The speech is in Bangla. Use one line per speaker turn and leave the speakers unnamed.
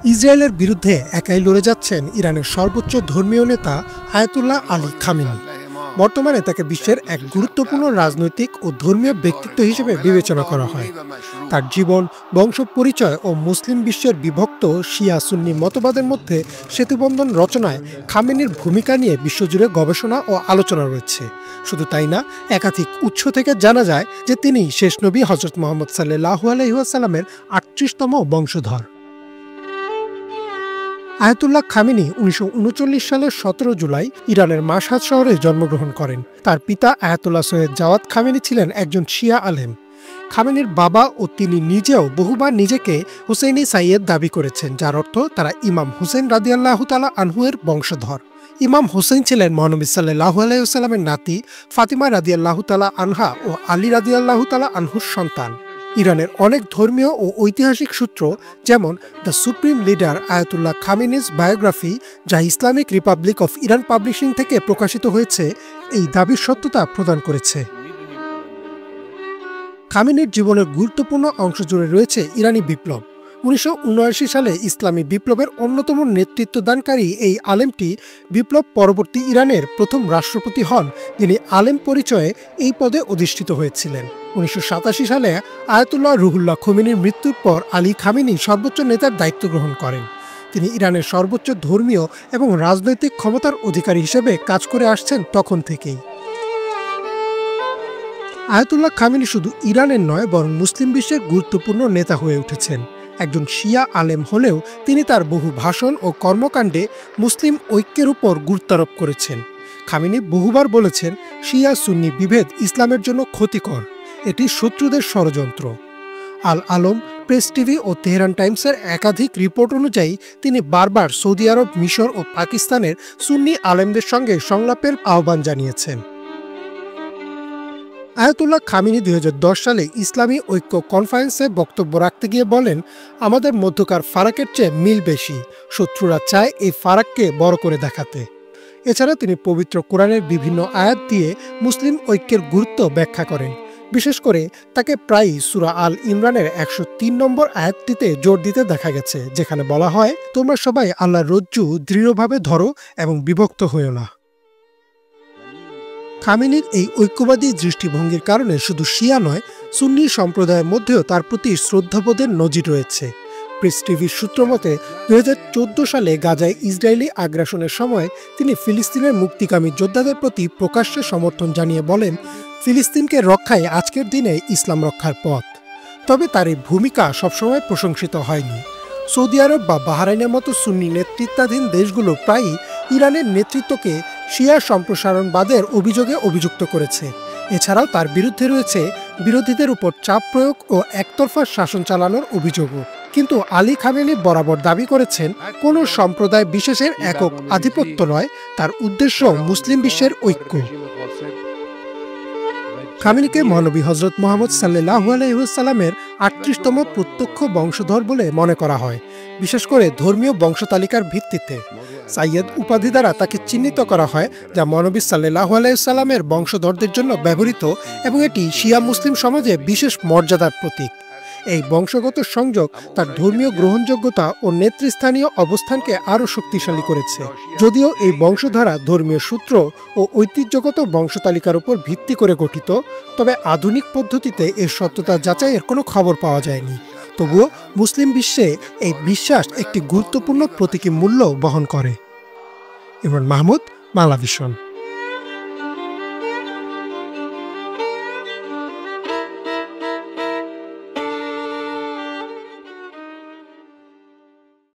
ইসরায়েলের বিরুদ্ধে একাই লড়ে যাচ্ছেন ইরানের সর্বোচ্চ ধর্মীয় নেতা আয়াতুল্লাহ আলী খামেনি। বর্তমানে তাকে বিশ্বের এক গুরুত্বপূর্ণ রাজনৈতিক ও ধর্মীয় ব্যক্তিত্ব হিসেবে বিবেচনা করা হয়। তার জীবন, বংশ পরিচয় ও মুসলিম বিশ্বের বিভক্ত শিয়া সুন্নি মতবাদের মধ্যে সেতুবন্ধন রচনায় খামেনির ভূমিকা নিয়ে বিশ্বজুড়ে গবেষণা ও আলোচনা রয়েছে। শুধু তাই না, একাধিক উৎস থেকে জানা যায় যে তিনি শেষ নবী হযরত মুহাম্মদ সাল্লাল্লাহু আলাইহি ওয়াসাল্লামের ৩৮তম বংশধর। আয়াতুল্লাহ খামেনি ১৯৩৯ সালের ১৭ জুলাই ইরানের মাশহাদ শহরে জন্মগ্রহণ করেন। তার পিতা আয়াতুল্লাহ সৈয়দ জাওয়াদ খামেনি ছিলেন একজন শিয়া আলেম। খামেনির বাবা ও তিনি নিজেও বহুবার নিজেকে হুসেইনি সাইয়েদ দাবি করেছেন, যার অর্থ তারা ইমাম হুসেইন রাদিয়াল্লাহু তাআলা আনহু এর বংশধর। ইমাম হুসেইন ছিলেন মহানবী সাল্লাল্লাহু আলাইহি ওয়াসাল্লামের নাতি ফাতিমা রাদিয়াল্লাহু তাআলা আনহা ও আলী রাদিয়াল্লাহু তাআলা আনহুর সন্তান। ইরানের অনেক ধর্মীয় ও ঐতিহাসিক সূত্র, যেমন the supreme leader Ayatollah Khamenei's biography, যা Islamic Republic of Iran publishing থেকে প্রকাশিত হয়েছে, এই দাবির সত্যতা প্রদান করেছে। খামেনির জীবনের গুরুত্বপূর্ণ অংশ জুড়ে রয়েছে ইরানি বিপ্লব। ১৯৭৯ সালে ইসলামী বিপ্লবের অন্যতম নেতৃত্বদানকারী এই আলেমটি বিপ্লব পরবর্তী ইরানের প্রথম রাষ্ট্রপতি হন, যিনি আলেম পরিচয়ে এই পদে অধিষ্ঠিত হয়েছিলেন। ১৯৮৭ সালে আয়াতুল্লাহ রুহুল্লাহ খোমেনির মৃত্যুর পর আলী খামেনি সর্বোচ্চ নেতার দায়িত্ব গ্রহণ করেন। তিনি ইরানের সর্বোচ্চ ধর্মীয় এবং রাজনৈতিক ক্ষমতার অধিকারী হিসেবে কাজ করে আসছেন তখন থেকেই। আয়াতুল্লাহ খামেনি শুধু ইরানের নয়, বরং মুসলিম বিশ্বের গুরুত্বপূর্ণ নেতা হয়ে উঠেছেন। একজন শিয়া আলেম হলেও তিনি তার বহু ভাষণ ও কর্মকাণ্ডে মুসলিম ঐক্যের উপর গুরুত্বারোপ করেছেন। খামেনি বহুবার বলেছেন, শিয়া সুন্নি বিভেদ ইসলামের জন্য ক্ষতিকর, এটি শত্রুদের ষড়যন্ত্র। আল আলম, প্রেস টিভি ও তেহরান টাইমসের একাধিক রিপোর্ট অনুযায়ী তিনি বারবার সৌদি আরব, মিশর ও পাকিস্তানের সুন্নি আলেমদের সঙ্গে সংলাপের আহ্বান জানিয়েছেন। আয়াতুল্লাহ খামেনি ২০১০ সালে ইসলামী ঐক্য কনফারেন্সে বক্তব্য রাখতে গিয়ে বলেন, আমাদের মধ্যকার ফারাকের চেয়ে মিল বেশি, শত্রুরা চায় এই ফারাককে বড় করে দেখাতে। এছাড়া তিনি পবিত্র কোরআনের বিভিন্ন আয়াত দিয়ে মুসলিম ঐক্যের গুরুত্ব ব্যাখ্যা করেন। বিশেষ করে তাকে প্রায়ই সূরা আল ইমরানের ১০৩ নম্বর আয়াতটিতে জোর দিতে দেখা গেছে, যেখানে বলা হয়, তোমরা সবাই আল্লাহর রজ্জু দৃঢ়ভাবে ধরো এবং বিভক্ত হইও না। খামেনির এই ঐক্যবাদী দৃষ্টিভঙ্গির কারণে শুধু শিয়া নয়, সুন্নি সম্প্রদায়ের মধ্যেও তার প্রতি শ্রদ্ধাবোধের নজির রয়েছে। প্রেস টিভির সূত্র মতে ২০১৪ সালে গাজায় ইসরায়েলি আগ্রাসনের সময় তিনি ফিলিস্তিনের মুক্তিকামী যোদ্ধাদের প্রতি প্রকাশ্যে সমর্থন জানিয়ে বলেন, ফিলিস্তিনকে রক্ষায় আজকের দিনে ইসলাম রক্ষার পথ। তবে তার এই ভূমিকা সবসময় প্রশংসিত হয়নি। সৌদি আরব বা বাহরাইনের মতো সুন্নি নেতৃত্বাধীন দেশগুলো প্রায়ই ইরানের নেতৃত্বকে শিয়া সম্প্রসারণবাদের অভিযোগে অভিযুক্ত করেছে। এছাড়াও তার বিরুদ্ধে রয়েছে বিরোধীদের উপর চাপ প্রয়োগ ও একতরফা শাসন চালানোর অভিযোগও। কিন্তু আলী খামেনি বরাবর দাবি করেছেন, কোনো সম্প্রদায় বিশেষের একক আধিপত্য নয়, তার উদ্দেশ্য মুসলিম বিশ্বের ঐক্য। খামেনিকে মহানবী হযরত মুহাম্মদ সাল্লাল্লাহু আলাইহি ওয়াসাল্লামের ৩৮তম প্রত্যক্ষ বংশধর বলে মনে করা হয়, বিশেষ করে ধর্মীয় বংশতালিকার ভিত্তিতে। সাইয়েদ উপাধি দ্বারা তাকে চিহ্নিত করা হয়, যা মহানবী সাল্লাল্লাহু আলাইহি ওয়াসাল্লামের বংশধরদের জন্য ব্যবহৃত, এবং এটি শিয়া মুসলিম সমাজে বিশেষ মর্যাদার প্রতীক। এই বংশগত সংযোগ তার ধর্মীয় গ্রহণযোগ্যতা ও নেতৃস্থানীয় অবস্থানকে আরও শক্তিশালী করেছে। যদিও এই বংশধারা ধর্মীয় সূত্র ও ঐতিহ্যগত বংশতালিকার উপর ভিত্তি করে গঠিত, তবে আধুনিক পদ্ধতিতে এর সত্যতা যাচাইয়ের কোনো খবর পাওয়া যায়নি। তবুও মুসলিম বিশ্বে এই বিশ্বাস একটি গুরুত্বপূর্ণ প্রতীকী মূল্য বহন করে। ইমরান মাহমুদ, বাংলা ভিশন।